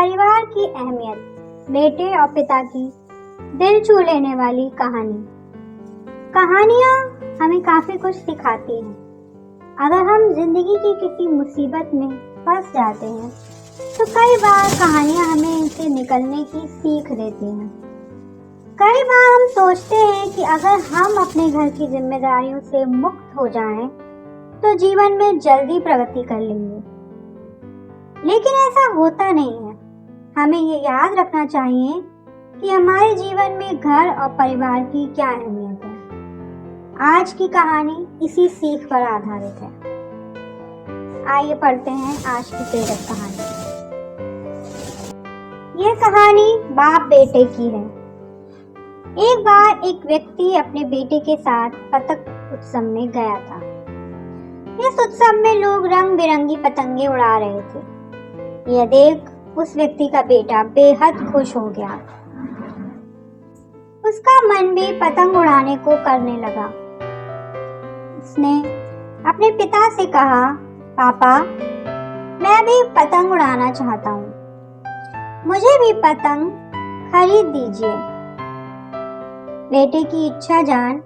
परिवार की अहमियत, बेटे और पिता की दिल छू लेने वाली कहानी। कहानियाँ हमें काफी कुछ सिखाती हैं। अगर हम जिंदगी की किसी मुसीबत में फंस जाते हैं तो कई बार कहानियाँ हमें इनसे निकलने की सीख देती हैं। कई बार हम सोचते हैं कि अगर हम अपने घर की जिम्मेदारियों से मुक्त हो जाएं तो जीवन में जल्दी प्रगति कर लेंगे, लेकिन ऐसा होता नहीं है। हमें ये याद रखना चाहिए कि हमारे जीवन में घर और परिवार की क्या अहमियत है। आज की कहानी इसी सीख पर आधारित है। आइए पढ़ते हैं आज की प्रेरक कहानी। यह कहानी बाप बेटे की है। एक बार एक व्यक्ति अपने बेटे के साथ पतंग उत्सव में गया था। इस उत्सव में लोग रंग बिरंगी पतंगे उड़ा रहे थे। यह देख उस व्यक्ति का बेटा बेहद खुश हो गया। उसका मन भी पतंग उड़ाने को करने लगा। उसने अपने पिता से कहा, पापा, मैं भी पतंग उड़ाना चाहता हूँ, मुझे भी पतंग खरीद दीजिए। बेटे की इच्छा जान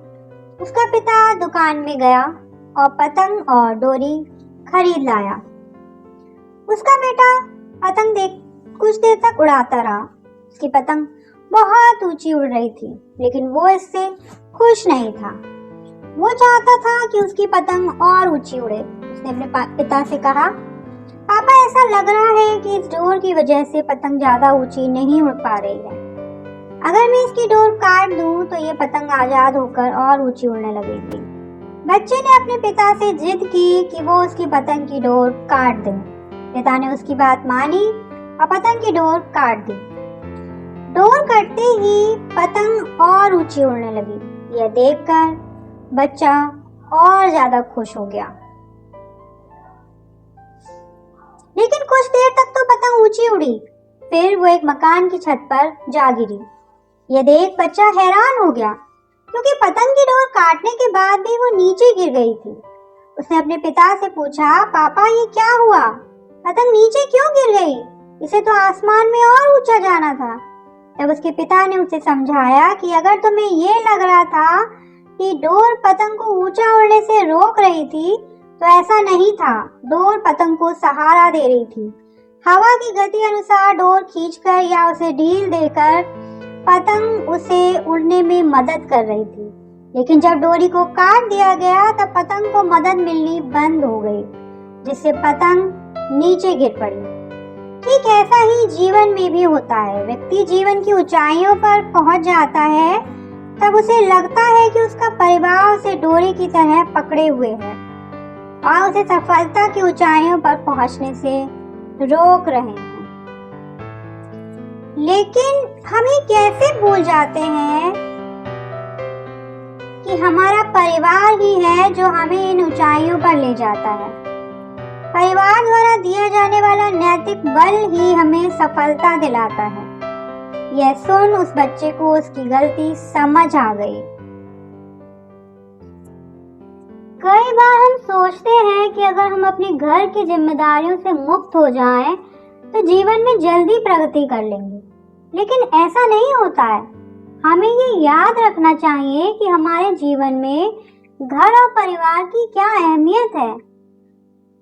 उसका पिता दुकान में गया और पतंग और डोरी खरीद लाया। उसका बेटा पतंग कुछ देर तक उड़ाता रहा। उसकी पतंग बहुत ऊंची उड़ रही थी, लेकिन वो इससे खुश नहीं था। वो चाहता था कि उसकी पतंग और ऊंची उड़े। उसने अपने पिता से कहा, पापा, ऐसा लग रहा है कि इस डोर की वजह से पतंग ज्यादा ऊंची नहीं उड़ पा रही है। अगर मैं इसकी डोर काट दूं तो ये पतंग आजाद होकर और ऊंची उड़ने लगेगी। बच्चे ने अपने पिता से जिद की कि वो उसकी पतंग की डोर काट दे। पिता ने उसकी बात मानी और पतंग की डोर काट दी। डोर कटते ही पतंग और ऊंची उड़ने लगी। यह देखकर बच्चा और ज्यादा खुश हो गया। लेकिन कुछ देर तक तो पतंग ऊंची उड़ी, फिर वो एक मकान की छत पर जा गिरी। यह देख बच्चा हैरान हो गया, क्योंकि पतंग की डोर काटने के बाद भी वो नीचे गिर गई थी। उसने अपने पिता से पूछा, पापा, ये क्या हुआ? पतंग नीचे क्यों गिर गई? इसे तो आसमान में और ऊंचा जाना था। तब उसके पिता ने उसे समझाया कि अगर तुम्हें ये लग रहा था कि डोर पतंग को ऊंचा उड़ने से रोक रही थी, तो ऐसा नहीं था। डोर पतंग को सहारा दे रही थी। हवा की गति अनुसार डोर खींचकर या उसे ढील देकर पतंग उसे उड़ने में मदद कर रही थी। लेकिन जब डोरी को काट दिया गया तब पतंग को मदद मिलनी बंद हो गई, जिससे पतंग नीचे गिर पड़ी। ठीक ऐसा ही जीवन में भी होता है। व्यक्ति जीवन की ऊंचाइयों पर पहुंच जाता है तब उसे लगता है कि उसका परिवार उसे डोरी की तरह पकड़े हुए है और उसे सफलता की ऊंचाइयों पर पहुंचने से रोक रहे हैं। लेकिन हम ये कैसे भूल जाते हैं कि हमारा परिवार ही है जो हमें इन ऊंचाइयों पर ले जाता है। परिवार द्वारा दिया जाने वाला नैतिक बल ही हमें सफलता दिलाता है। यह सुन उस बच्चे को उसकी गलती समझ आ गई। कई बार हम सोचते हैं कि अगर हम अपने घर की जिम्मेदारियों से मुक्त हो जाएं, तो जीवन में जल्दी प्रगति कर लेंगे, लेकिन ऐसा नहीं होता है। हमें ये याद रखना चाहिए कि हमारे जीवन में घर और परिवार की क्या अहमियत है।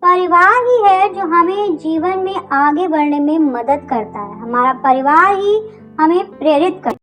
परिवार ही है जो हमें जीवन में आगे बढ़ने में मदद करता है। हमारा परिवार ही हमें प्रेरित करता है।